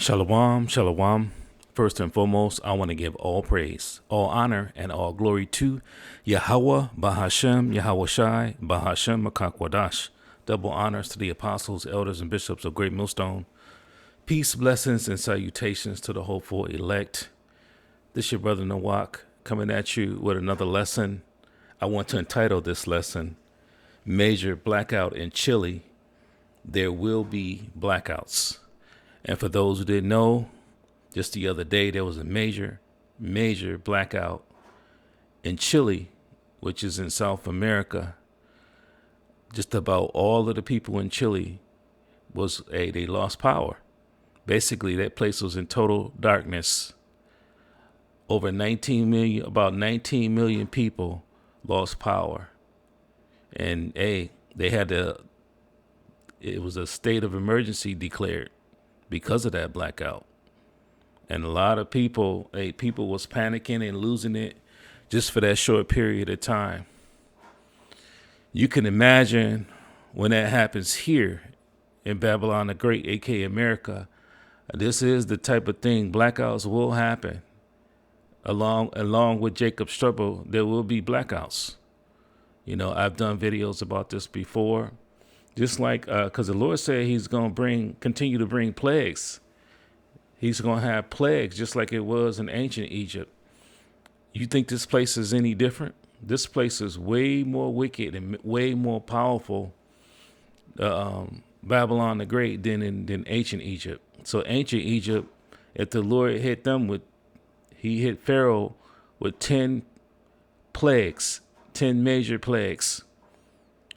Shalom, shalom. First and foremost, I want to give all praise, all honor, and all glory to Yahweh, Bahashem, Yahweh Shai, Bahashem, Makakwadash. Double honors to the apostles, elders, and bishops of Great Millstone. Peace, blessings, and salutations to the hopeful elect. This your brother Nawak coming at you with another lesson. I want to entitle this lesson, Major Blackout in Chile. There will be blackouts. And for those who didn't know, just the other day, there was a major blackout in Chile, which is in South America. Just about all of the people in Chile they lost power. Basically, that place was in total darkness. About 19 million people lost power. And it was a state of emergency declared because of that blackout. And a lot of people was panicking and losing it just for that short period of time. You can imagine when that happens here in Babylon the Great, aka America. This is the type of thing, blackouts will happen. Along with Jacob's trouble, there will be blackouts. You know, I've done videos about this before. Just like, because the Lord said he's going to continue to bring plagues. He's going to have plagues just like it was in ancient Egypt. You think this place is any different? This place is way more wicked and way more powerful, Babylon the Great, than ancient Egypt. So ancient Egypt, if the Lord he hit Pharaoh with 10 plagues, 10 major plagues.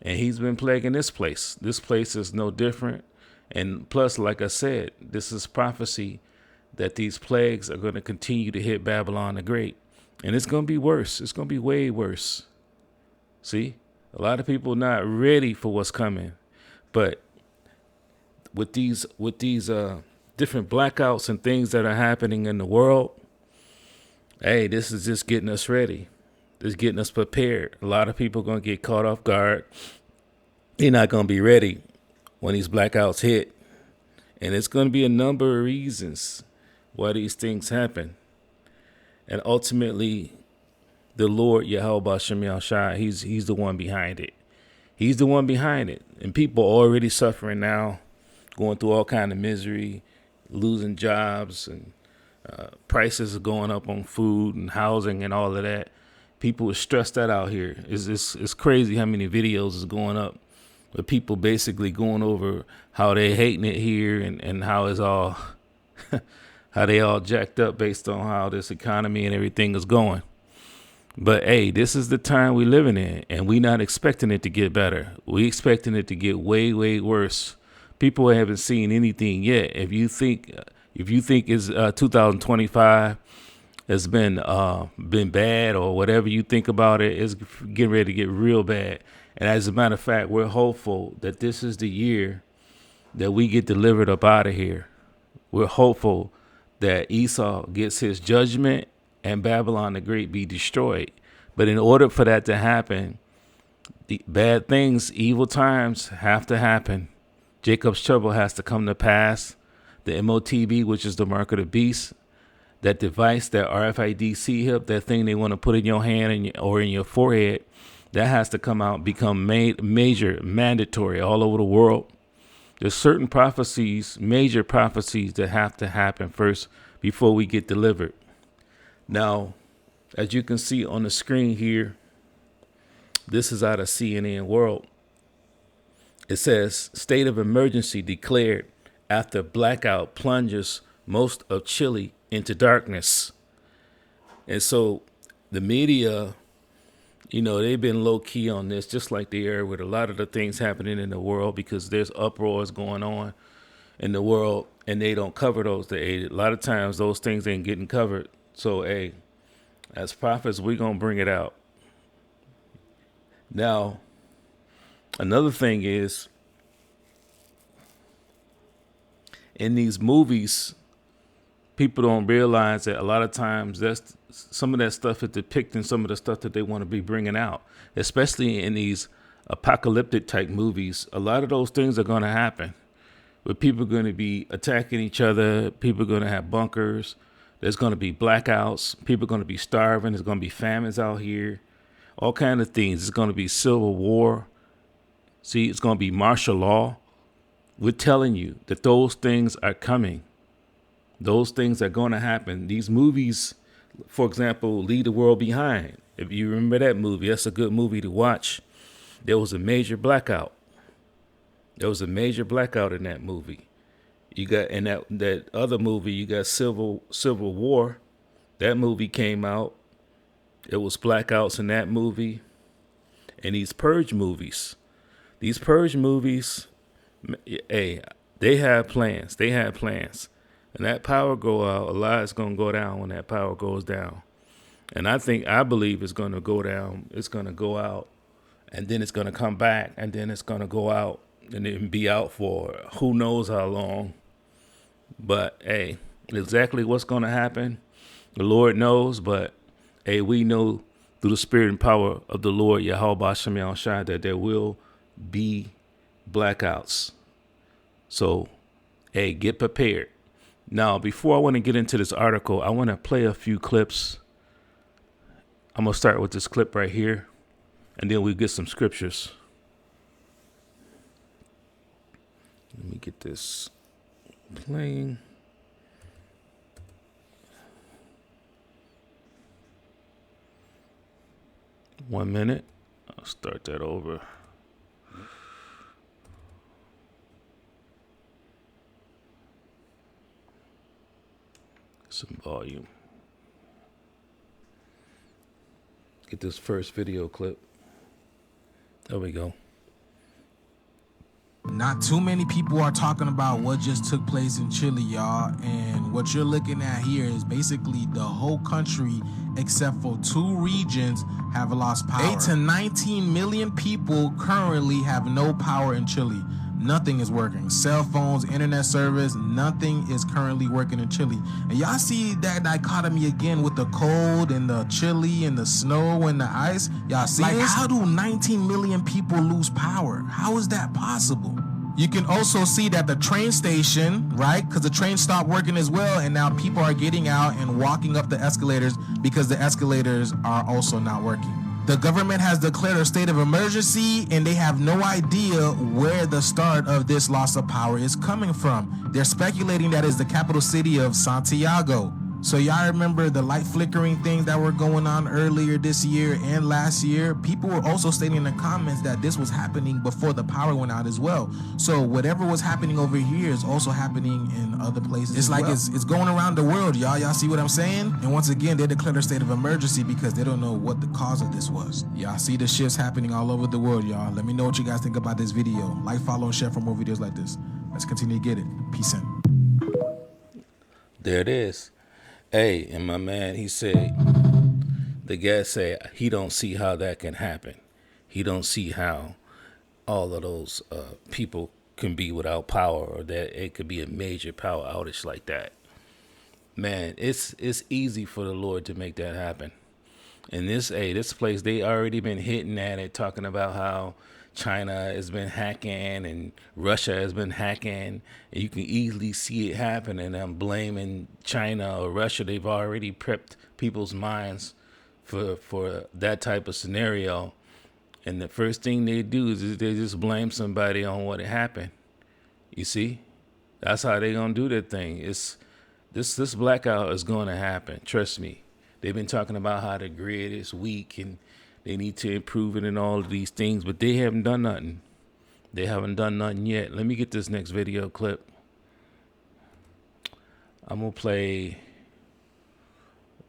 And he's been plaguing this place. This place is no different. And plus, like I said, this is prophecy that these plagues are going to continue to hit Babylon the Great. And it's going to be worse. It's going to be way worse. See, a lot of people not ready for what's coming. But with these different blackouts and things that are happening in the world, hey, this is just getting us ready. It's getting us prepared. A lot of people are going to get caught off guard. They're not going to be ready when these blackouts hit. And it's going to be a number of reasons why these things happen. And ultimately, the Lord, Yahweh Shem Yahshai, he's the one behind it. He's the one behind it. And people are already suffering now, going through all kind of misery, losing jobs, and prices are going up on food and housing and all of that. People are stressed out here. It's crazy how many videos is going up with people basically going over how they hating it here and how it's all how they all jacked up based on how this economy and everything is going. But hey, this is the time we living in, and we not expecting it to get better. We expecting it to get way, way worse. People haven't seen anything yet. If you think it's 2025 has been bad or whatever you think about it, it's getting ready to get real bad. And as a matter of fact, we're hopeful that this is the year that we get delivered up out of here. We're hopeful that Esau gets his judgment and Babylon the Great be destroyed. But in order for that to happen, the bad things, evil times have to happen. Jacob's trouble has to come to pass. The MOTB, which is the mark of the beast, that device, that RFID hip, that thing they want to put in your hand or in your forehead, that has to come out, become major, mandatory all over the world. There's certain prophecies, major prophecies that have to happen first before we get delivered. Now, as you can see on the screen here, this is out of CNN World. It says, state of emergency declared after blackout plunges most of Chile into darkness. And so the media, you know, they've been low key on this, just like they are with a lot of the things happening in the world, because there's uproars going on in the world and they don't cover those. A lot of times those things ain't getting covered. So, hey, as prophets, we're going to bring it out. Now, another thing is, in these movies, people don't realize that a lot of times that's some of that stuff is depicting some of the stuff that they want to be bringing out, especially in these apocalyptic type movies. A lot of those things are going to happen. but people are going to be attacking each other. People are going to have bunkers. There's going to be blackouts. People are going to be starving. There's going to be famines out here. All kinds of things. It's going to be civil war. See, it's going to be martial law. We're telling you that those things are coming. Those things are going to happen. These movies, for example, Leave the World Behind. If you remember that movie, that's a good movie to watch. There was a major blackout. There was a major blackout in that movie. You got in that other movie, you got Civil War. That movie came out. It was blackouts in that movie. And these purge movies. These purge movies, hey, they have plans. They have plans. And that power go out, a lot is going to go down when that power goes down. And I believe it's going to go down. It's going to go out. And then it's going to come back. And then it's going to go out. And then be out for who knows how long. But, hey, exactly what's going to happen, the Lord knows. But, hey, we know through the spirit and power of the Lord, Yahweh Shem Yahushua, that there will be blackouts. So, hey, get prepared. Now, before I want to get into this article, I want to play a few clips. I'm going to start with this clip right here, and then we'll get some scriptures. Let me get this playing. One minute. I'll start that over. Some volume. Get this first video clip. There we go. Not too many people are talking about what just took place in Chile, y'all. And what you're looking at here is basically the whole country, except for 2 regions, have lost power. 8 to 19 million people currently have no power in Chile. Nothing is working. Cell phones, internet service, nothing is currently working in Chile. And y'all see that dichotomy again with the cold and the chili and the snow and the ice. Y'all see this? How do 19 million people lose power? How is that possible? You can also see that the train station, right? Because the train stopped working as well, and now people are getting out and walking up the escalators because the escalators are also not working. The government has declared a state of emergency, and they have no idea where the start of this loss of power is coming from. They're speculating that it's the capital city of Santiago. So y'all remember the light flickering things that were going on earlier this year and last year? People were also stating in the comments that this was happening before the power went out as well. So whatever was happening over here is also happening in other places. It's like it's going around the world, y'all. Y'all see what I'm saying? And once again, they declared a state of emergency because they don't know what the cause of this was. Y'all see the shifts happening all over the world, y'all. Let me know what you guys think about this video. Like, follow, and share for more videos like this. Let's continue to get it. Peace in. There it is. Hey, and my man, he said, the guy said he don't see how that can happen. He don't see how all of those people can be without power, or that it could be a major power outage like that. Man, it's easy for the Lord to make that happen. And this place, they already been hitting at it, talking about how China has been hacking and Russia has been hacking, and you can easily see it happen. And I'm blaming China or Russia. They've already prepped people's minds for that type of scenario. And the first thing they do is they just blame somebody on what happened. You see, that's how they gonna do their thing. It's this blackout is going to happen. Trust me. They've been talking about how the grid is weak and they need to improve it and all of these things, but they haven't done nothing. They haven't done nothing yet. Let me get this next video clip. I'm going to play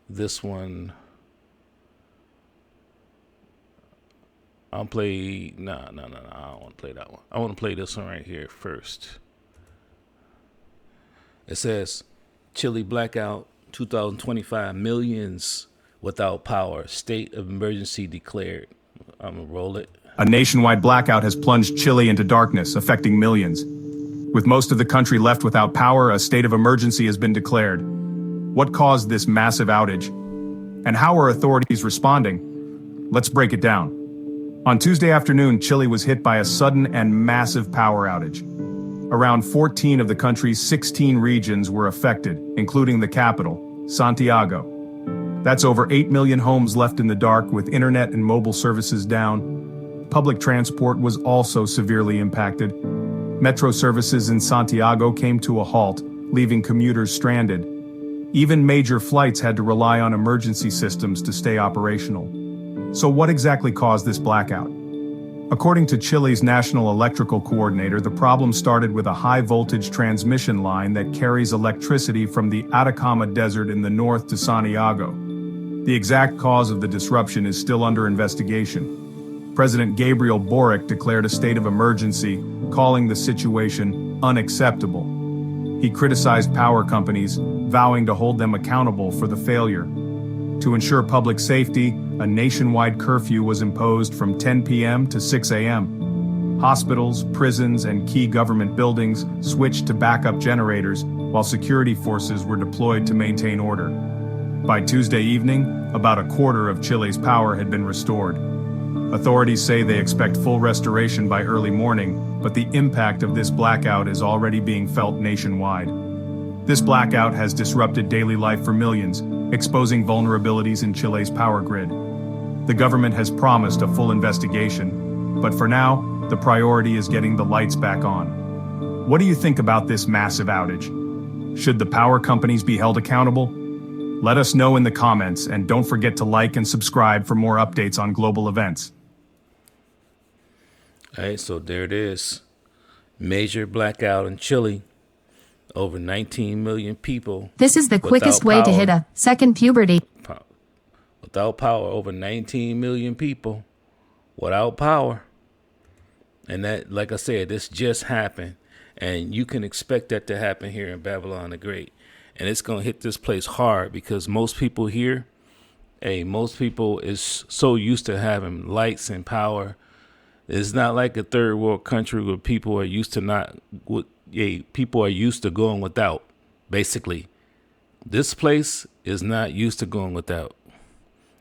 this one. I'll play, no, I don't want to play that one. I want to play this one right here first. It says, Chile blackout 2025, millions without power, state of emergency declared. I'm gonna roll it. A nationwide blackout has plunged Chile into darkness, affecting millions. With most of the country left without power, a state of emergency has been declared. What caused this massive outage? And how are authorities responding? Let's break it down. On Tuesday afternoon, Chile was hit by a sudden and massive power outage. Around 14 of the country's 16 regions were affected, including the capital, Santiago. That's over 8 million homes left in the dark with internet and mobile services down. Public transport was also severely impacted. Metro services in Santiago came to a halt, leaving commuters stranded. Even major flights had to rely on emergency systems to stay operational. So what exactly caused this blackout? According to Chile's National Electrical Coordinator, the problem started with a high-voltage transmission line that carries electricity from the Atacama Desert in the north to Santiago. The exact cause of the disruption is still under investigation. President Gabriel Boric declared a state of emergency, calling the situation unacceptable. He criticized power companies, vowing to hold them accountable for the failure. To ensure public safety, a nationwide curfew was imposed from 10 p.m. to 6 a.m. Hospitals, prisons, and key government buildings switched to backup generators, while security forces were deployed to maintain order. By Tuesday evening, about a quarter of Chile's power had been restored. Authorities say they expect full restoration by early morning, but the impact of this blackout is already being felt nationwide. This blackout has disrupted daily life for millions, exposing vulnerabilities in Chile's power grid. The government has promised a full investigation, but for now, the priority is getting the lights back on. What do you think about this massive outage? Should the power companies be held accountable? Let us know in the comments, and don't forget to like and subscribe for more updates on global events. All right, so there it is. Major blackout in Chile. Over 19 million people. This is the quickest way to hit a second puberty. Without power, over 19 million people without power. And that, like I said, this just happened. And you can expect that to happen here in Babylon the Great. And it's going to hit this place hard because most people here, most people is so used to having lights and power. It's not like a third world country where people are used to people are used to going without. Basically, this place is not used to going without.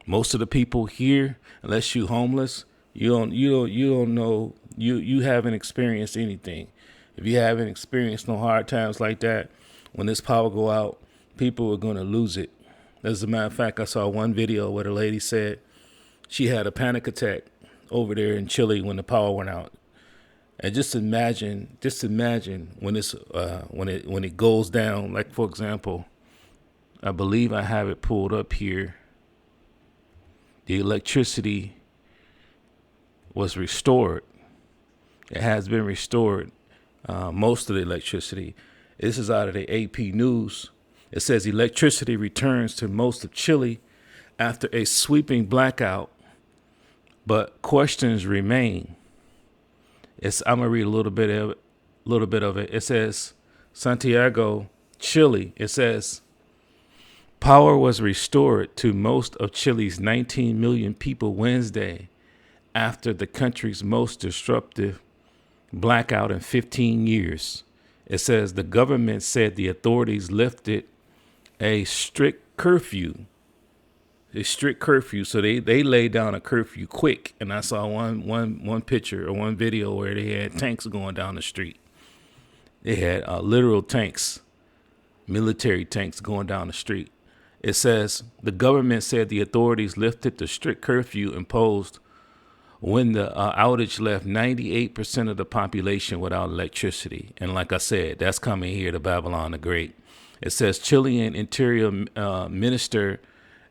Most of the people here, unless you homeless, you don't know, you haven't experienced anything. If you haven't experienced no hard times like that, when this power go out, people are going to lose it. As a matter of fact, I saw one video where the lady said she had a panic attack over there in Chile when the power went out. And just imagine when this when it goes down. Like, for example, I believe I have it pulled up here. The electricity was restored. It has been restored. Most of the electricity. This is out of the AP News. It says electricity returns to most of Chile after a sweeping blackout, but questions remain. I'm gonna read a little bit of it. It says Santiago, Chile. It says power was restored to most of Chile's 19 million people Wednesday after the country's most disruptive blackout in 15 years. It says the government said the authorities lifted a strict curfew. So they laid down a curfew quick. And I saw one picture or one video where they had tanks going down the street. They had literal tanks, military tanks going down the street. It says the government said the authorities lifted the strict curfew imposed when the outage left 98% of the population without electricity. And like I said, that's coming here to Babylon the Great. It says Chilean Interior Minister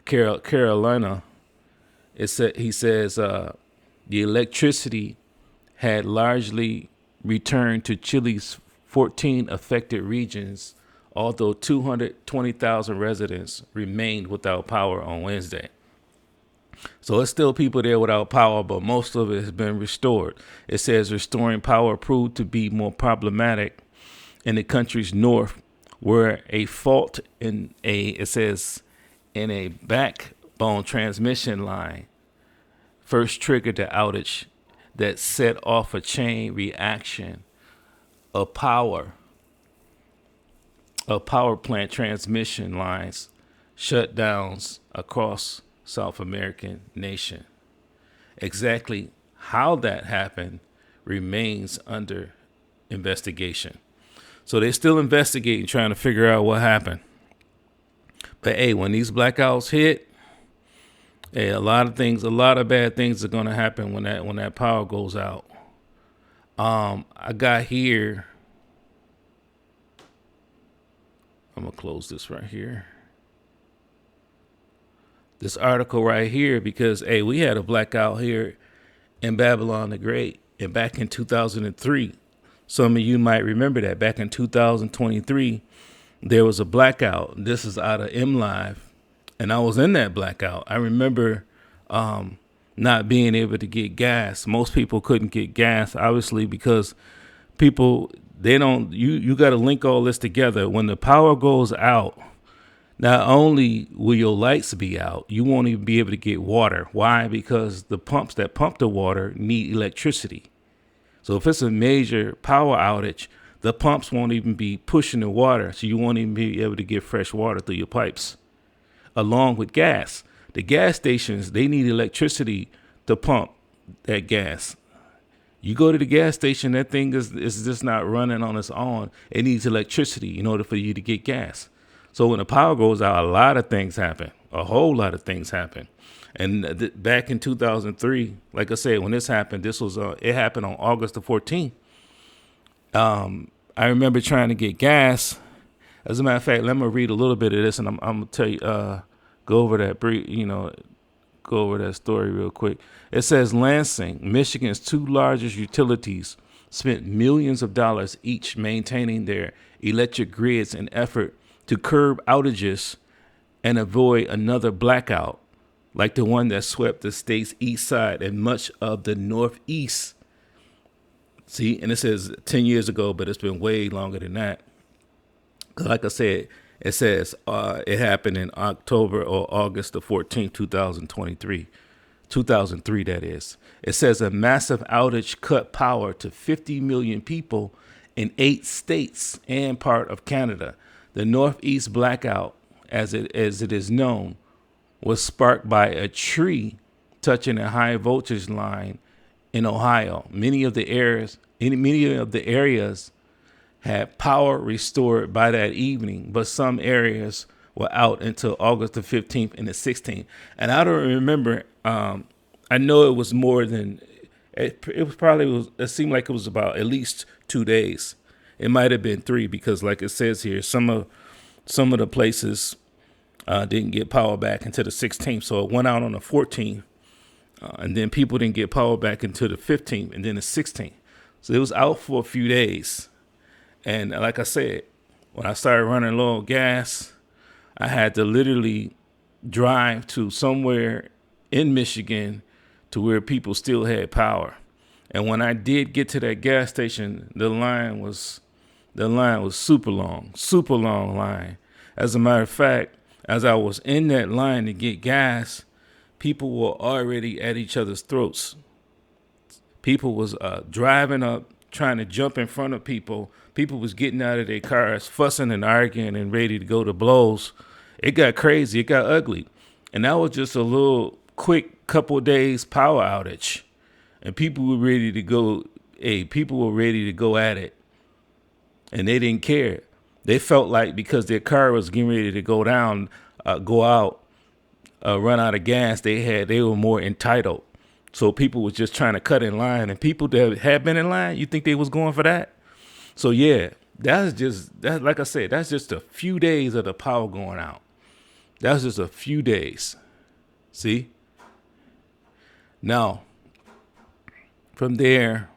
Carolina, he says the electricity had largely returned to Chile's 14 affected regions, although 220,000 residents remained without power on Wednesday. So it's still people there without power, but most of it has been restored. It says restoring power proved to be more problematic in the country's north, where a fault in a backbone transmission line first triggered the outage that set off a chain reaction of power plant transmission lines shutdowns across South American nation. Exactly how that happened remains under investigation. So they're still investigating, trying to figure out what happened. But hey, when these blackouts hit, hey, a lot of bad things are gonna happen when that power goes out. I got here. I'm gonna close this right here. This article right here, because hey, we had a blackout here in Babylon the Great, and back in 2003. Some of you might remember that back in 2023, there was a blackout. This is out of MLive, and I was in that blackout. I remember not being able to get gas. Most people couldn't get gas, obviously, because people, they don't, you got to link all this together. When the power goes out, not only will your lights be out, you won't even be able to get water. Why? Because the pumps that pump the water need electricity. So if it's a major power outage, the pumps won't even be pushing the water. So you won't even be able to get fresh water through your pipes, along with gas. The gas stations, they need electricity to pump that gas. You go to the gas station, that thing is just not running on its own. It needs electricity in order for you to get gas. So when the power goes out, a lot of things happen. A whole lot of things happen. And back in 2003, like I said, when this happened, it happened on August the 14th. I remember trying to get gas. As a matter of fact, let me read a little bit of this, and I'm gonna tell you, go over that story real quick. It says Lansing, Michigan's two largest utilities, spent millions of dollars each maintaining their electric grids in effort to curb outages and avoid another blackout like the one that swept the state's east side and much of the northeast. See, and it says 10 years ago, but it's been way longer than that. Like I said, it says it happened in October or August the 14th, 2023. 2003, that is. It says a massive outage cut power to 50 million people in 8 states and part of Canada. The Northeast blackout, as it is known, was sparked by a tree touching a high voltage line in Ohio. Many of the areas had power restored by that evening, but some areas were out until August the 15th and the 16th. And I don't remember. I know it was more than it seemed like it was about at least 2 days. It might have been 3 because, like it says here, some of the places didn't get power back until the 16th. So it went out on the 14th, and then people didn't get power back until the 15th and then the 16th. So it was out for a few days. And like I said, when I started running low on gas, I had to literally drive to somewhere in Michigan to where people still had power. And when I did get to that gas station, the line was super long line. As a matter of fact, as I was in that line to get gas, people were already at each other's throats. People was driving up, trying to jump in front of people. People was getting out of their cars, fussing and arguing and ready to go to blows. It got crazy. It got ugly. And that was just a little quick couple of days power outage. And people were ready to go. People were ready to go at it. And they didn't care. They felt like because their car was getting ready to go out, run out of gas, they were more entitled. So people was just trying to cut in line, and people that had been in line, you think they was going for that? So yeah, like I said, that's just a few days of the power going out. That's just a few days. See? Now, from there,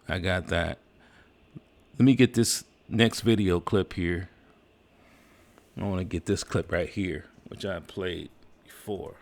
I got that. Let me get this next video clip here. I want to get this clip right here, which I played before.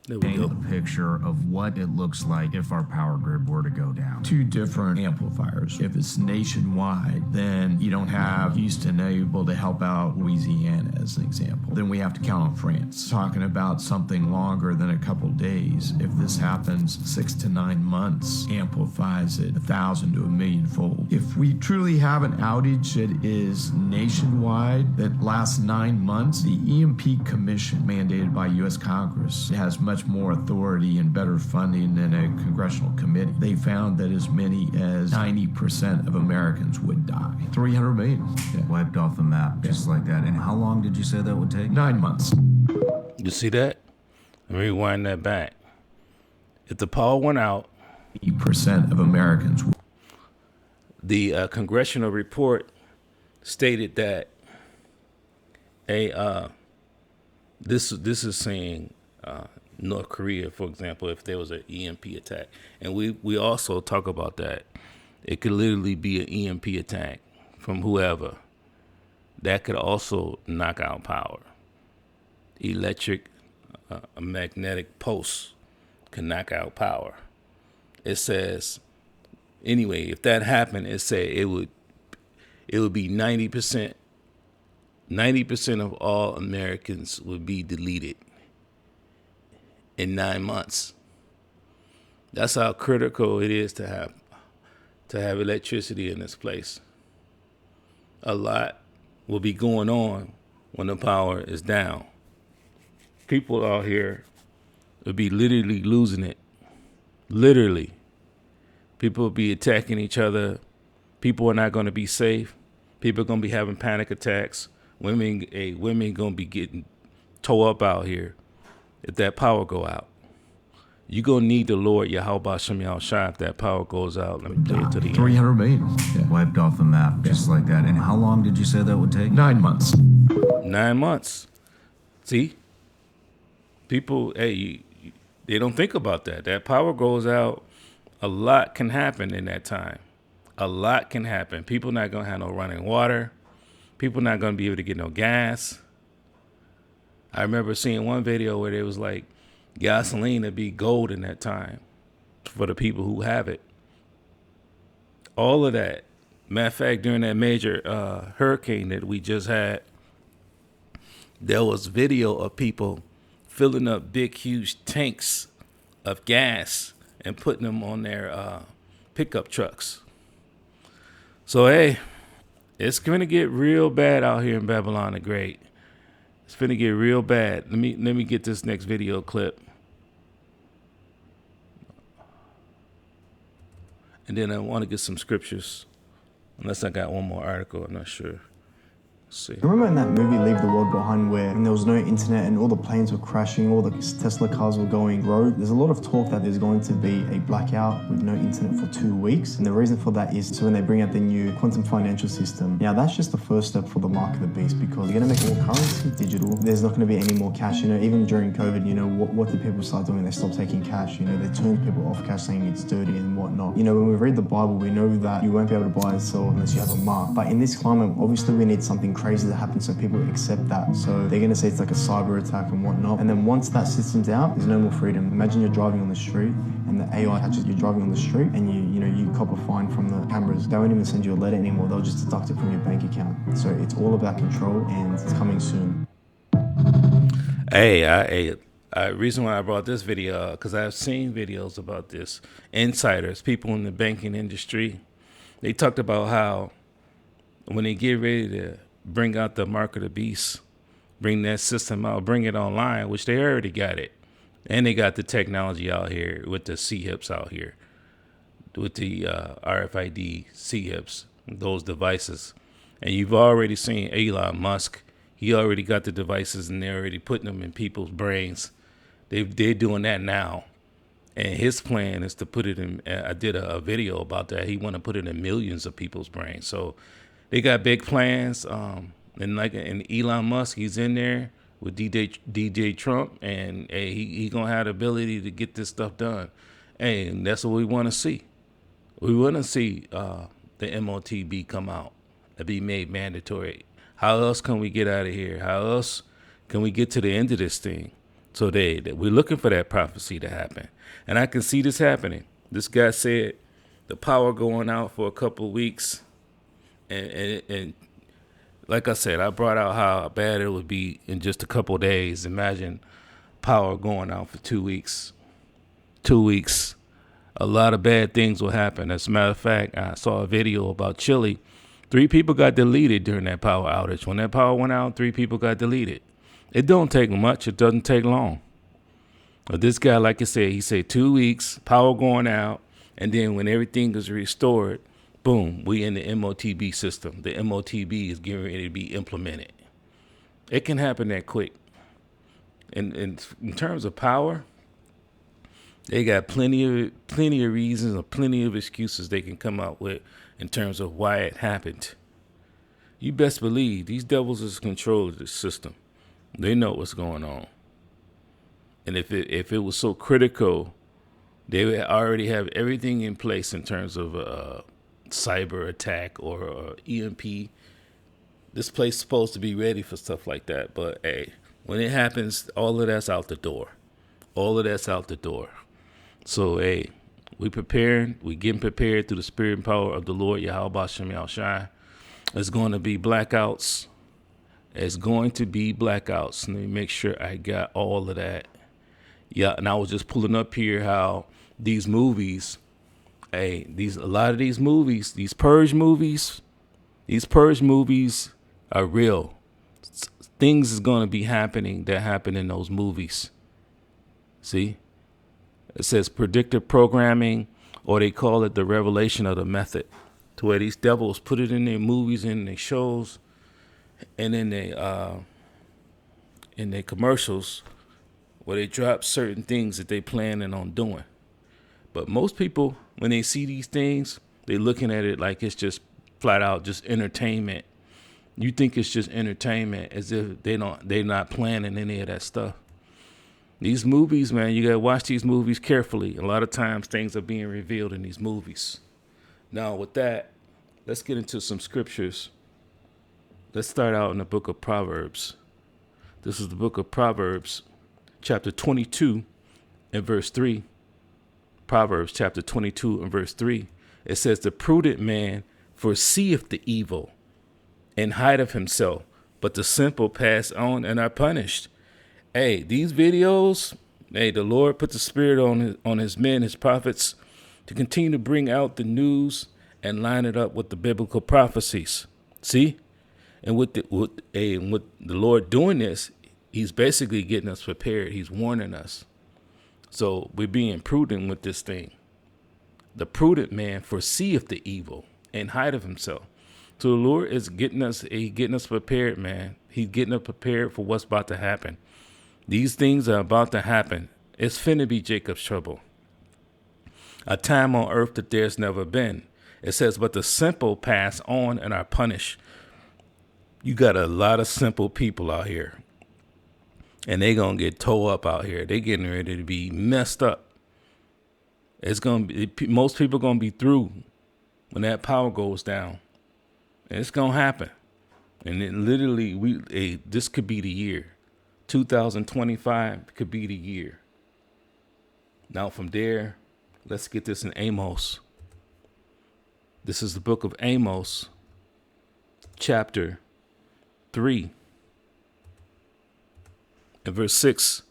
There we go. A picture of what it looks like if our power grid were to go down. 2 different amplifiers. If it's nationwide, then you don't have Houston able to help out Louisiana as an example. Then we have to count on France. Talking about something longer than a couple days. If this happens 6 to 9 months, amplifies it 1,000 to 1,000,000 fold. If we truly have an outage that is nationwide that lasts 9 months, the EMP Commission mandated by U.S. Congress has much much more authority and better funding than a congressional committee. They found that as many as 90% of Americans would die. 300 million. Yeah. Wiped off the map, just like that. And how long did you say that would take? 9 months. You see that? Let me rewind that back. If the power went out, 80% of Americans. The congressional report stated that this is saying North Korea, for example, if there was an EMP attack, and we also talk about that, it could literally be an EMP attack from whoever. That could also knock out power. Electric, a magnetic pulse can knock out power. It says, anyway, if that happened, it said it would be 90%. 90% of all Americans would be deleted in 9 months. That's how critical it is to have electricity in this place. A lot will be going on when the power is down. People out here will be literally losing it. Literally. People will be attacking each other. People are not going to be safe. People are going to be having panic attacks. Women going to be getting tore up out here if that power go out. You're going to need the Lord Yahweh Shem Yahushua if that power goes out. Let me play it to the end. 300 million. Yeah. Wiped off the map, just like that. And how long did you say that would take? 9 months. 9 months. See? People, they don't think about that. That power goes out, a lot can happen in that time. A lot can happen. People not going to have no running water. People not going to be able to get no gas. I remember seeing one video where there was like gasoline to be gold in that time for the people who have it. All of that. Matter of fact, during that major hurricane that we just had, there was video of people filling up big, huge tanks of gas and putting them on their pickup trucks. So, hey, it's going to get real bad out here in Babylon the Great. It's going to get real bad. Let me get this next video clip. And then I want to get some scriptures. Unless I got one more article, I'm not sure. See. Remember in that movie Leave the World Behind where there was no internet and all the planes were crashing, all the Tesla cars were going rogue? There's a lot of talk that there's going to be a blackout with no internet for 2 weeks. And the reason for that is so when they bring out the new quantum financial system. Now that's just the first step for the mark of the beast because you're going to make all currency digital. There's not going to be any more cash. Even during COVID, what did people start doing? They stopped taking cash. They turned people off cash saying it's dirty and whatnot. When we read the Bible, we know that you won't be able to buy and sell unless you have a mark. But in this climate, obviously we need something crazy that happens so people accept that. So they're going to say it's like a cyber attack and whatnot. And then once that system's out, there's no more freedom. Imagine you're driving on the street and the AI catches you driving on the street and you cop a fine from the cameras. They won't even send you a letter anymore. They'll just deduct it from your bank account. So it's all about control and it's coming soon. Hey, reason why I brought this video because I've seen videos about this. Insiders, people in the banking industry, they talked about how when they get ready to bring out the mark of the beast, bring that system out, bring it online, which they already got it. And they got the technology out here with the C-hips out here, with the RFID C-hips, those devices. And you've already seen Elon Musk. He already got the devices and they're already putting them in people's brains. They're doing that now. And his plan is to put it in, I did a video about that. He want to put it in millions of people's brains. So they got big plans, and Elon Musk, he's in there with DJ Trump, and hey, he gonna have the ability to get this stuff done. Hey, and that's what we want to see. We want to see the MOTB come out and be made mandatory. How else can we get out of here? How else can we get to the end of this thing? So we're looking for that prophecy to happen, and I can see this happening. This guy said the power going out for a couple of weeks. And like I said, I brought out how bad it would be in just a couple of days. Imagine power going out for 2 weeks. 2 weeks. A lot of bad things will happen. As a matter of fact, I saw a video about Chile. 3 people got deleted during that power outage. When that power went out, 3 people got deleted. It don't take much. It doesn't take long. But this guy, like I said, he said 2 weeks, power going out, and then when everything is restored, boom, we in the MOTB system. The MOTB is getting ready to be implemented. It can happen that quick. And in terms of power, they got plenty of reasons or plenty of excuses they can come out with in terms of why it happened. You best believe these devils is controlling the system. They know what's going on. And if it was so critical, they would already have everything in place in terms of a cyber attack or EMP. This place is supposed to be ready for stuff like that. But hey, when it happens, all of that's out the door. All of that's out the door. So hey, we preparing. We getting prepared through the spirit and power of the Lord Yahweh Shem Shai. It's going to be blackouts. It's going to be blackouts. Let me make sure I got all of that. Yeah, and I was just pulling up here how these movies, a lot of these movies, these purge movies are real. Things is going to be happening that happen in those movies. See? It says predictive programming, or they call it the revelation of the method, to where these devils put it in their movies and their shows and in their commercials, where they drop certain things that they planning on doing. But most people, when they see these things, they're looking at it like it's just flat out just entertainment. You think it's just entertainment, as if they're not planning any of that stuff. These movies, man, you got to watch these movies carefully. A lot of times things are being revealed in these movies. Now, with that, let's get into some scriptures. Let's start out in the book of Proverbs. This is the book of Proverbs, chapter 22 and verse 3. Proverbs chapter 22 and verse 3. It says, the prudent man foreseeth the evil and hideth himself, but the simple pass on and are punished. Hey, these videos, the Lord put the spirit on his men, his prophets, to continue to bring out the news and line it up with the biblical prophecies. See? And with the Lord doing this, he's basically getting us prepared. He's warning us. So we're being prudent with this thing. The prudent man foreseeth the evil and hideth himself. So the Lord is getting us prepared, man. He's getting us prepared for what's about to happen. These things are about to happen. It's finna be Jacob's trouble. A time on earth that there's never been. It says, but the simple pass on and are punished. You got a lot of simple people out here, and they gonna get tore up out here. They getting ready to be messed up. It's gonna be, most people gonna be through when that power goes down. And it's gonna happen. And it literally, this could be the year. 2025 could be the year. Now from there, let's get this in Amos. This is the book of Amos, chapter 3. In verse 6,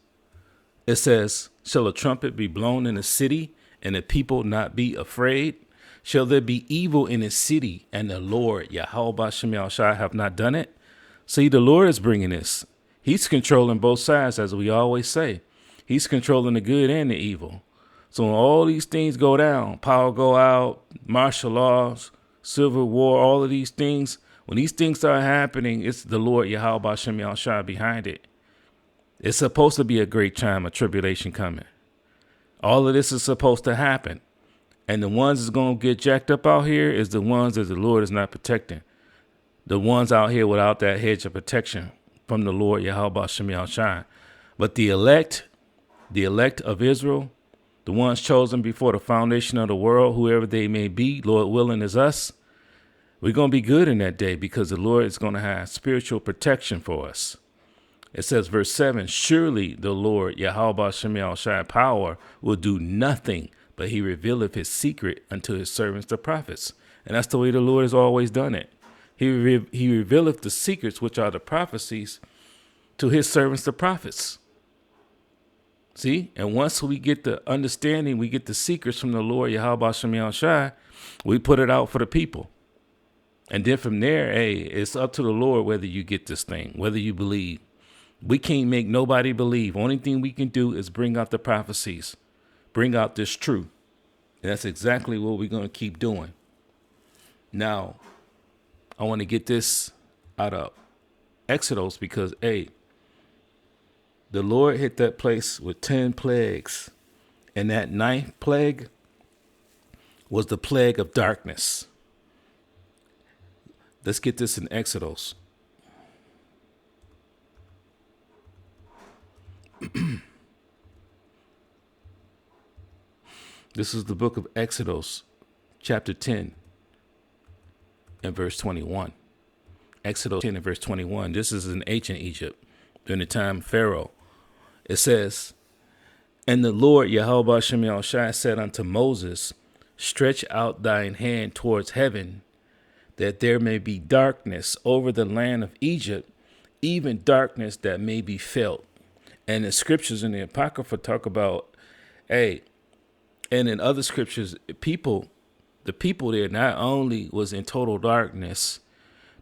it says, shall a trumpet be blown in a city, and the people not be afraid? Shall there be evil in a city, and the Lord, Yahweh Shem Shai, have not done it? See, the Lord is bringing this. He's controlling both sides, as we always say. He's controlling the good and the evil. So when all these things go down, power go out, martial laws, civil war, all of these things, when these things start happening, it's the Lord Yahweh Shem Shai behind it. It's supposed to be a great time of tribulation coming. All of this is supposed to happen. And the ones that's going to get jacked up out here is the ones that the Lord is not protecting. The ones out here without that hedge of protection from the Lord Yahweh Shem Shai. But the elect of Israel, the ones chosen before the foundation of the world, whoever they may be, Lord willing, is us. We're going to be good in that day because the Lord is going to have spiritual protection for us. It says, verse 7, surely the Lord Yahweh Shem Shai power will do nothing, but he revealeth his secret unto his servants, the prophets. And that's the way the Lord has always done it. He revealeth the secrets, which are the prophecies, to his servants, the prophets. See, and once we get the understanding, we get the secrets from the Lord Yahweh Shem Shai, we put it out for the people. And then from there, it's up to the Lord whether you get this thing, whether you believe. We can't make nobody believe. Only thing we can do is bring out the prophecies, bring out this truth. And that's exactly what we're going to keep doing. Now, I want to get this out of Exodus because, hey, the Lord hit that place with 10 plagues. And that 9th plague was the plague of darkness. Let's get this in Exodus. This is the book of Exodus, chapter 10 and verse 21. Exodus 10 and verse 21. This is in ancient Egypt during the time of Pharaoh. It says, and the Lord Yahweh Shem Yahushua said unto Moses, stretch out thine hand towards heaven, that there may be darkness over the land of Egypt, even darkness that may be felt. And the scriptures in the Apocrypha talk about, hey, and in other scriptures, the people there not only was in total darkness,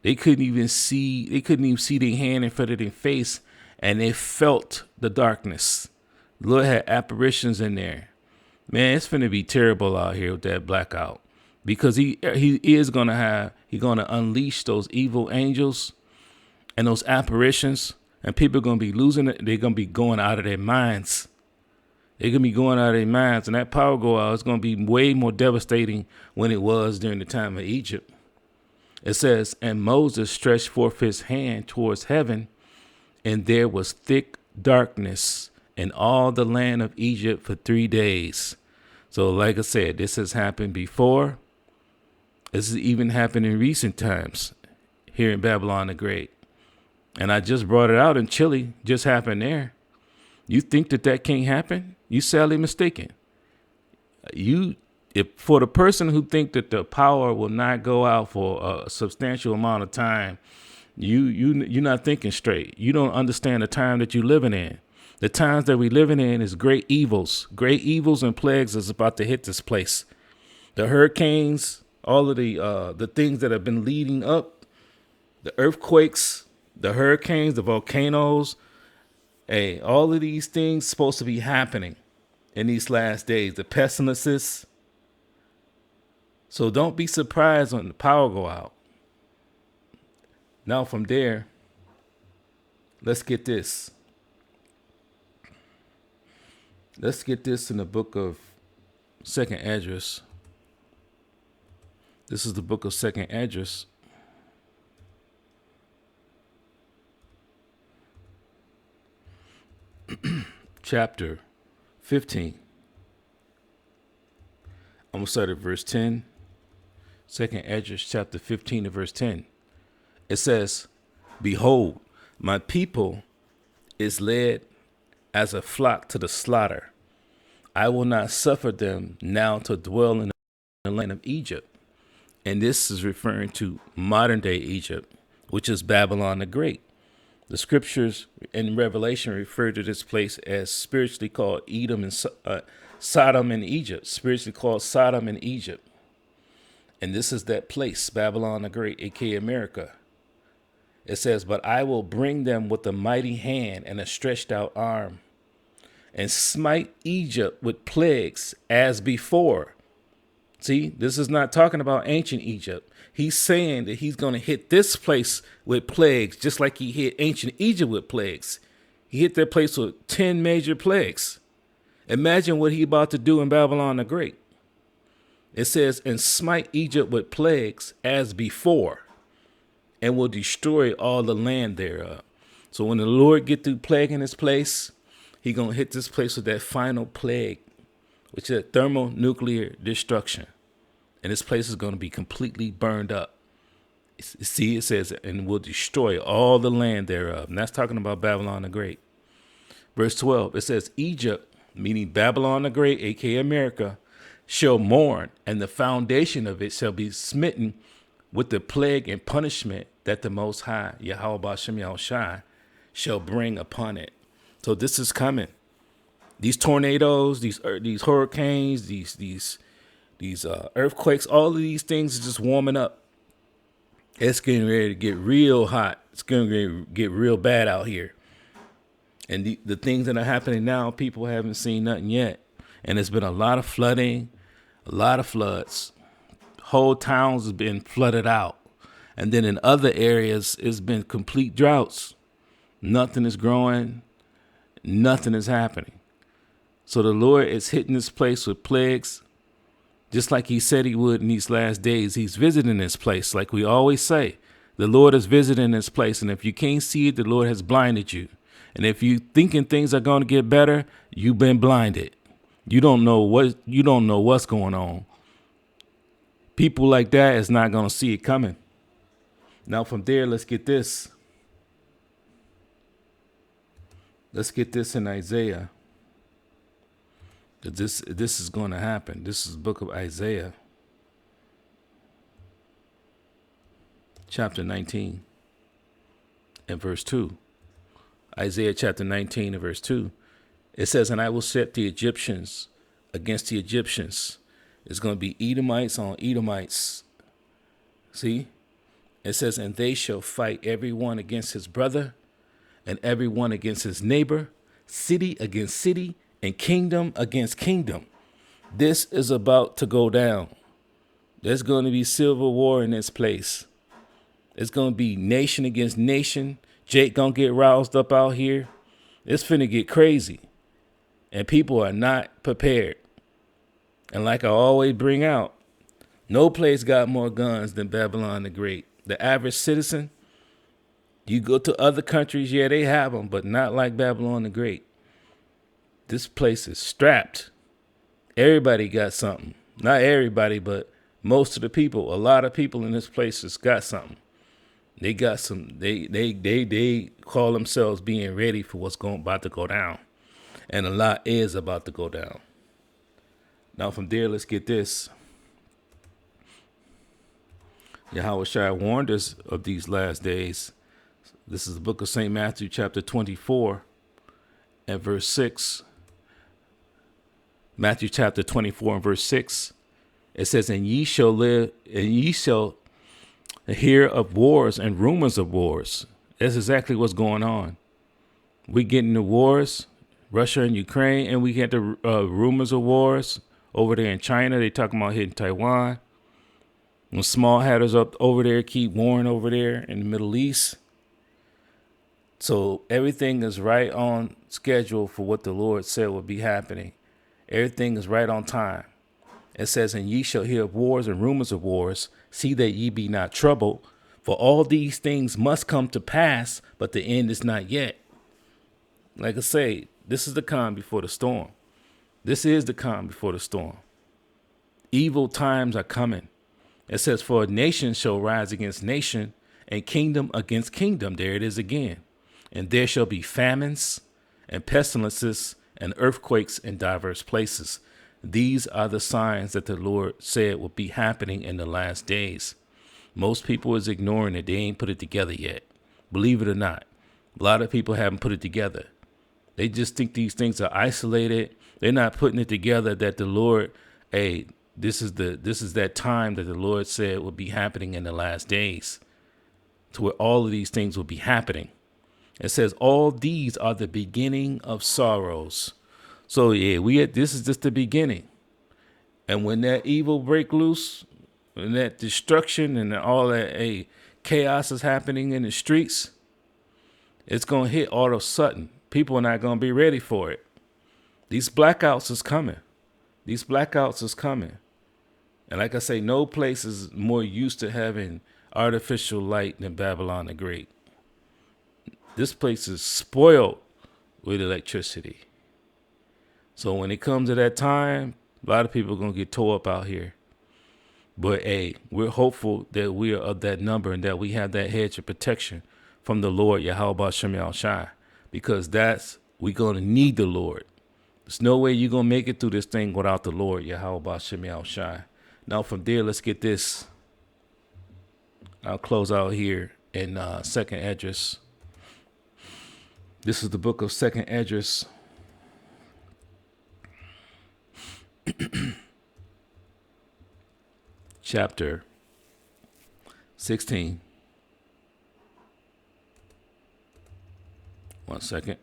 they couldn't even see their hand in front of their face, and they felt the darkness. The Lord had apparitions in there. Man, it's finna be terrible out here with that blackout, because he is gonna unleash those evil angels and those apparitions, and people are gonna be losing it. They're gonna be going out of their minds. They're going to be going out of their minds, and that power go out is going to be way more devastating when it was during the time of Egypt. It says, and Moses stretched forth his hand towards heaven, and there was thick darkness in all the land of Egypt for 3 days. So like I said, this has happened before. This has even happened in recent times here in Babylon the Great. And I just brought it out in Chile, just happened there. You think that can't happen? You sadly mistaken. If for the person who think that the power will not go out for a substantial amount of time, you're not thinking straight. You don't understand the time that you're living in. The times that we're living in is great evils and plagues is about to hit this place. The hurricanes, all of the things that have been leading up, the earthquakes, the hurricanes, the volcanoes. Hey, all of these things supposed to be happening in these last days, the pestilences. So don't be surprised when the power go out. Now from there, let's get this. Let's get this in the book of 2nd Esdras. This is the book of 2nd Esdras. Chapter 15. I'm going to start at verse 10. 2nd Esdras chapter 15 to verse 10. It says, behold, my people is led as a flock to the slaughter. I will not suffer them now to dwell in the land of Egypt. And this is referring to modern day Egypt, which is Babylon the Great. The scriptures in Revelation refer to this place as spiritually called Edom and Sodom and Egypt, spiritually called Sodom and Egypt. And this is that place, Babylon the Great, aka America. It says, but I will bring them with a mighty hand and a stretched out arm, and smite Egypt with plagues as before. See, this is not talking about ancient Egypt. He's saying that he's going to hit this place with plagues, just like he hit ancient Egypt with plagues. He hit that place with 10 major plagues. Imagine what he's about to do in Babylon the Great. It says, and smite Egypt with plagues as before, and will destroy all the land thereof. So when the Lord get through plaguing this place, he going to hit this place with that final plague, which is thermonuclear destruction. And this place is going to be completely burned up. See, it says, and will destroy all the land thereof. And that's talking about Babylon the Great. Verse 12, it says, Egypt, meaning Babylon the Great, aka America, shall mourn, and the foundation of it shall be smitten with the plague and punishment that the Most High, Yahweh Shem Yahushua, shall bring upon it. So this is coming. These tornadoes, these hurricanes, these earthquakes, all of these things are just warming up. It's getting ready to get real hot. It's going to get real bad out here. And the things that are happening now, people haven't seen nothing yet. And there's been a lot of flooding, a lot of floods. Whole towns have been flooded out. And then in other areas, it's been complete droughts. Nothing is growing. Nothing is happening. So the Lord is hitting this place with plagues, just like he said he would in these last days. He's visiting this place. Like we always say, the Lord is visiting this place. And if you can't see it, the Lord has blinded you. And if you thinking things are going to get better, you've been blinded. You don't know what's going on. People like that is not going to see it coming. Now from there, let's get this. Let's get this in Isaiah. This is going to happen. This is the book of Isaiah, chapter 19 and verse 2. Isaiah chapter 19 and verse 2. It says, and I will set the Egyptians against the Egyptians. It's going to be Edomites on Edomites. See? It says, and they shall fight everyone against his brother and everyone against his neighbor, city against city, and kingdom against kingdom. This is about to go down. There's going to be civil war in this place. It's going to be nation against nation. Jake going to get roused up out here. It's finna get crazy. And people are not prepared. And like I always bring out, no place got more guns than Babylon the Great. The average citizen, you go to other countries, yeah, they have them, but not like Babylon the Great. This place is strapped. Everybody got something. Not everybody, but most of the people. A lot of people in this place has got something. They got some. They call themselves being ready for what's about to go down, and a lot is about to go down. Now from there, let's get this. Yahweh Shai warned us of these last days. This is the book of St. Matthew, chapter 24, and verse 6. Matthew chapter 24 and verse 6. It says, and ye shall live, and ye shall hear of wars and rumors of wars. That's exactly what's going on. We get into wars, Russia and Ukraine, and we get the rumors of wars over there in China. They talking about hitting Taiwan. When small hatters up over there keep warring over there in the Middle East. So everything is right on schedule for what the Lord said would be happening. Everything is right on time. It says, and ye shall hear of wars and rumors of wars. See that ye be not troubled. For all these things must come to pass, but the end is not yet. Like I say, this is the calm before the storm. This is the calm before the storm. Evil times are coming. It says, for a nation shall rise against nation, and kingdom against kingdom. There it is again. And there shall be famines and pestilences and earthquakes in diverse places. These are the signs that the Lord said will be happening in the last days. Most people is ignoring it. They ain't put it together yet. Believe it or not. A lot of people haven't put it together. They just think these things are isolated. They're not putting it together that the Lord, hey, this is that time that the Lord said will be happening in the last days, to where all of these things will be happening. It says all these are the beginning of sorrows. So yeah, this is just the beginning. And when that evil break loose, and that destruction and all that chaos is happening in the streets, it's gonna hit all of a sudden. People are not gonna be ready for it. These blackouts is coming. These blackouts is coming. And like I say, no place is more used to having artificial light than Babylon the Great. This place is spoiled with electricity. So when it comes to that time, a lot of people are going to get tore up out here. But we're hopeful that we are of that number and that we have that hedge of protection from the Lord, Yahweh Shem Shai, because we're going to need the Lord. There's no way you're going to make it through this thing without the Lord, Yahweh Shem Shai. Now from there, let's get this. I'll close out here in Second Esdras. This is the book of Second Esdras. Chapter 16. 1 second.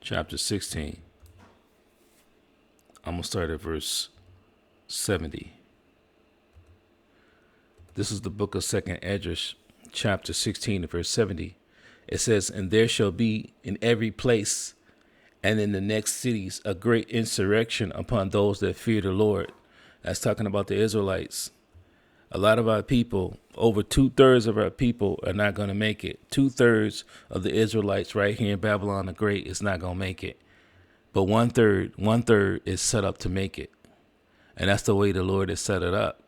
chapter 16. I'm going to start at verse 70. This is the book of 2nd Esdras, chapter 16, verse 70. It says, "And there shall be in every place and in the next cities a great insurrection upon those that fear the Lord." That's talking about the Israelites. A lot of our people, over 2/3 of our people, are not going to make it. 2/3 of the Israelites right here in Babylon the Great is not going to make it. But 1/3 is set up to make it. And that's the way the Lord has set it up.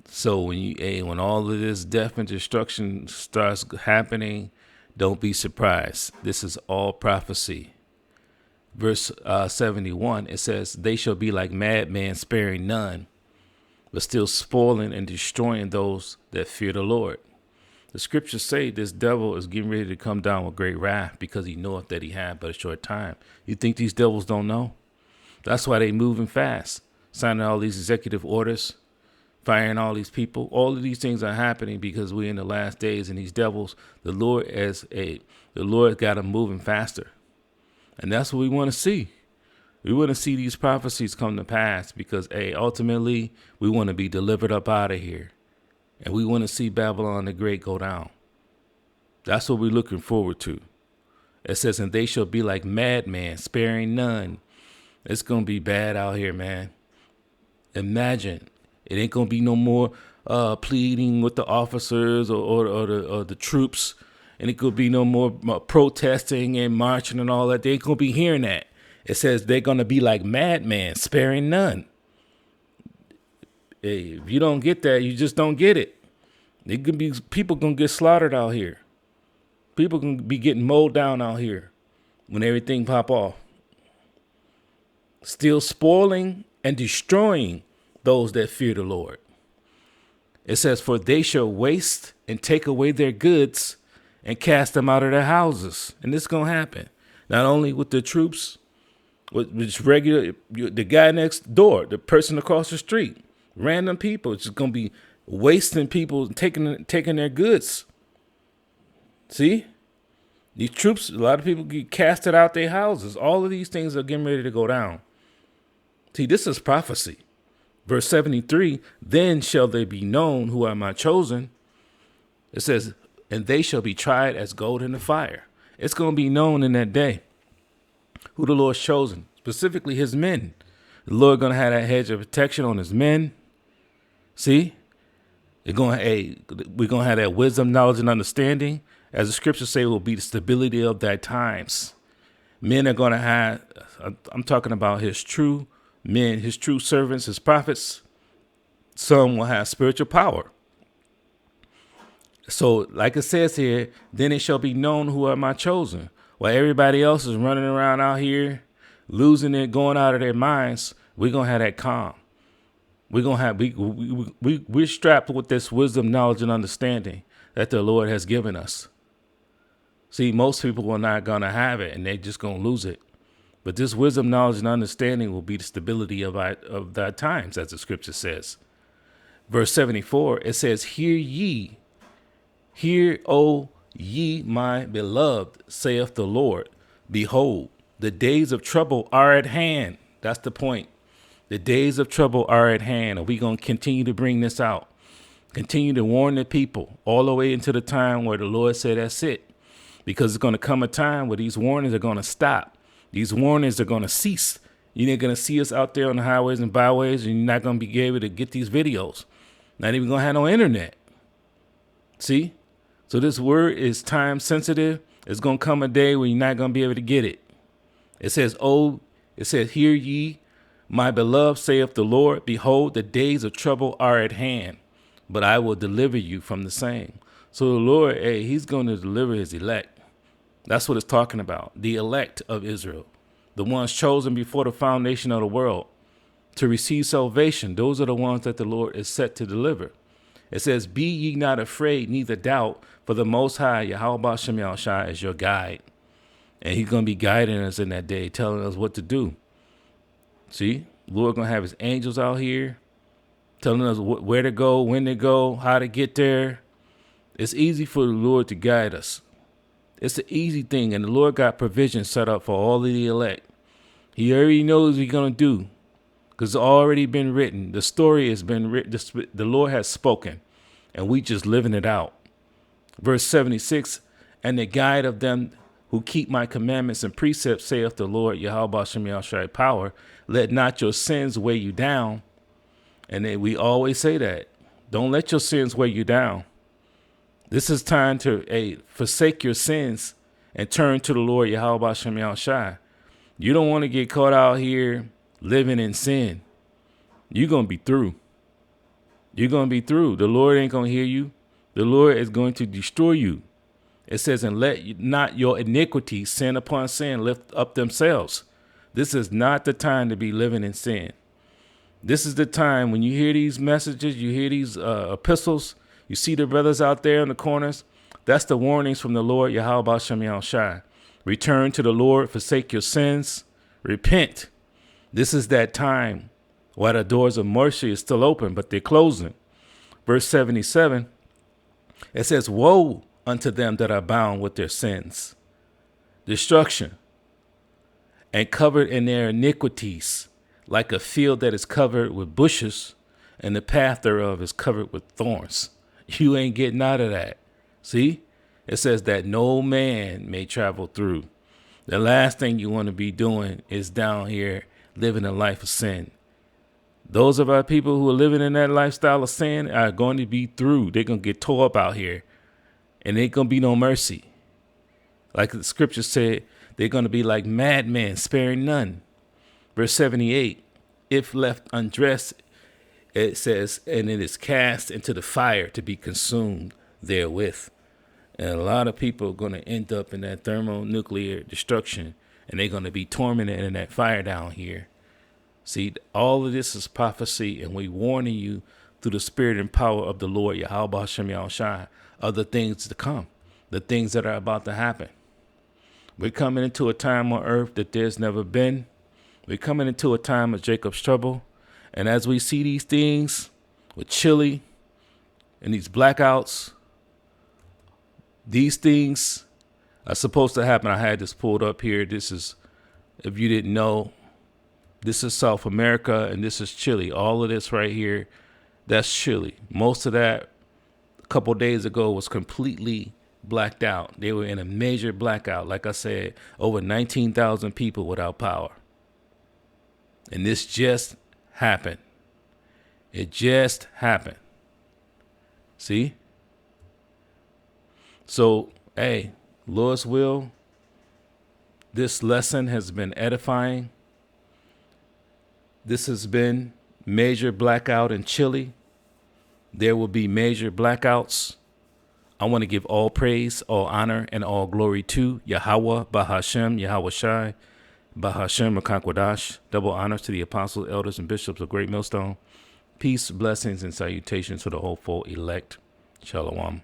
So when all of this death and destruction starts happening, don't be surprised. This is all prophecy. Verse 71, it says, "They shall be like madmen, sparing none, but still spoiling and destroying those that fear the Lord." The scriptures say this devil is getting ready to come down with great wrath because he knoweth that he had but a short time. You think these devils don't know? That's why they moving fast, signing all these executive orders, firing all these people. All of these things are happening because we're in the last days, and these devils, the Lord got them moving faster. And that's what we want to see. We want to see these prophecies come to pass because, ultimately, we want to be delivered up out of here. And we want to see Babylon the Great go down. That's what we're looking forward to. It says, "And they shall be like madmen, sparing none." It's going to be bad out here, man. Imagine. It ain't going to be no more pleading with the officers or the troops. And it could be no more protesting and marching and all that. They ain't going to be hearing that. It says they're going to be like madmen, sparing none. Hey, if you don't get that, you just don't get it. It could be people going to get slaughtered out here. People going to be getting mowed down out here when everything pop off. Still spoiling and destroying those that fear the Lord. It says, "For they shall waste and take away their goods and cast them out of their houses." And this is going to happen. Not only with the troops, with the guy next door, the person across the street, random people. It's just going to be wasting people and taking their goods. See? These troops, a lot of people get casted out their houses. All of these things are getting ready to go down. See, this is prophecy. Verse 73, "Then shall they be known who are my chosen." It says, "And they shall be tried as gold in the fire." It's going to be known in that day who the Lord's chosen, specifically his men. The Lord going to have that hedge of protection on his men. See? We're going to have that wisdom, knowledge, and understanding. As the scriptures say, will be the stability of thy times. Men are going to have, I'm talking about his true men, his true servants, his prophets. Some will have spiritual power. So like it says here, "Then it shall be known who are my chosen." While everybody else is running around out here, losing it, going out of their minds, we're going to have that calm. We're going to have, we're strapped with this wisdom, knowledge, and understanding that the Lord has given us. See, most people are not going to have it, and they're just going to lose it. But this wisdom, knowledge, and understanding will be the stability of thy times, as the scripture says. Verse 74, it says, Hear, O ye my beloved, saith the Lord. Behold, the days of trouble are at hand. That's the point. The days of trouble are at hand. And we're going to continue to bring this out. Continue to warn the people all the way into the time where the Lord said that's it. Because it's going to come a time where these warnings are going to stop. These warnings are going to cease. You're not going to see us out there on the highways and byways, and you're not going to be able to get these videos. Not even going to have no internet. See? So this word is time sensitive. It's going to come a day where you're not going to be able to get it. It says, "Hear ye, my beloved, saith the Lord. Behold, the days of trouble are at hand, but I will deliver you from the same." So the Lord, he's going to deliver his elect. That's what it's talking about. The elect of Israel, the ones chosen before the foundation of the world to receive salvation. Those are the ones that the Lord is set to deliver. It says, "Be ye not afraid, neither doubt, for the Most High, Yahweh Shem Yahushua, is your guide." And he's going to be guiding us in that day, telling us what to do. See, the Lord going to have his angels out here telling us where to go, when to go, how to get there. It's easy for the Lord to guide us. It's an easy thing, and the Lord got provision set up for all of the elect. He already knows what he's going to do because it's already been written. The story has been written. The Lord has spoken, and we just living it out. Verse 76, and the guide of them who keep my commandments and precepts, saith the Lord, Yahweh Shem Yahshai power, let not your sins weigh you down. And then we always say that. Don't let your sins weigh you down. This is time to forsake your sins and turn to the Lord, Yahweh Shem Yahshai. You don't want to get caught out here living in sin. You're going to be through. You're going to be through. The Lord ain't going to hear you. The Lord is going to destroy you. It says, and let not your iniquity, sin upon sin, lift up themselves. This is not the time to be living in sin. This is the time when you hear these messages, you hear these epistles, you see the brothers out there in the corners. That's the warnings from the Lord, Yahweh Shem Yahshai. Return to the Lord, forsake your sins, repent. This is that time while the doors of mercy is still open, but they're closing. Verse 77, it says, woe unto them that are bound with their sins, destruction, and covered in their iniquities, like a field that is covered with bushes, and the path thereof is covered with thorns. You ain't getting out of that. See? It says that no man may travel through. The last thing you want to be doing is down here living a life of sin. Those of our people who are living in that lifestyle of sin are going to be through. They're going to get tore up out here. And ain't going to be no mercy. Like the scripture said, they're going to be like madmen, sparing none. Verse 78, if left undressed, it says, and it is cast into the fire to be consumed therewith. And a lot of people are going to end up in that thermonuclear destruction, and they're going to be tormented in that fire down here. See, all of this is prophecy, and we warning you through the spirit and power of the Lord, Yahweh Shem Yahshai, of the things to come, the things that are about to happen. We're coming into a time on earth that there's never been. We're coming into a time of Jacob's trouble. And as we see these things with Chile and these blackouts, these things are supposed to happen. I had this pulled up here. This is, if you didn't know, this is South America and this is Chile. All of this right here, that's Chile. Most of that a couple days ago was completely blacked out. They were in a major blackout. Like I said, over 19,000 people without power. And this just happened. It just happened. See? So, hey, Lord's will, this lesson has been edifying. This has been major blackout in Chile. There will be major blackouts. I want to give all praise, all honor, and all glory to Yahweh, Bahashem, Yahweh Shai, Bahashem, Makakwadash. Double honors to the apostles, elders, and bishops of Great Millstone. Peace, blessings, and salutations to the hopeful elect. Shalom.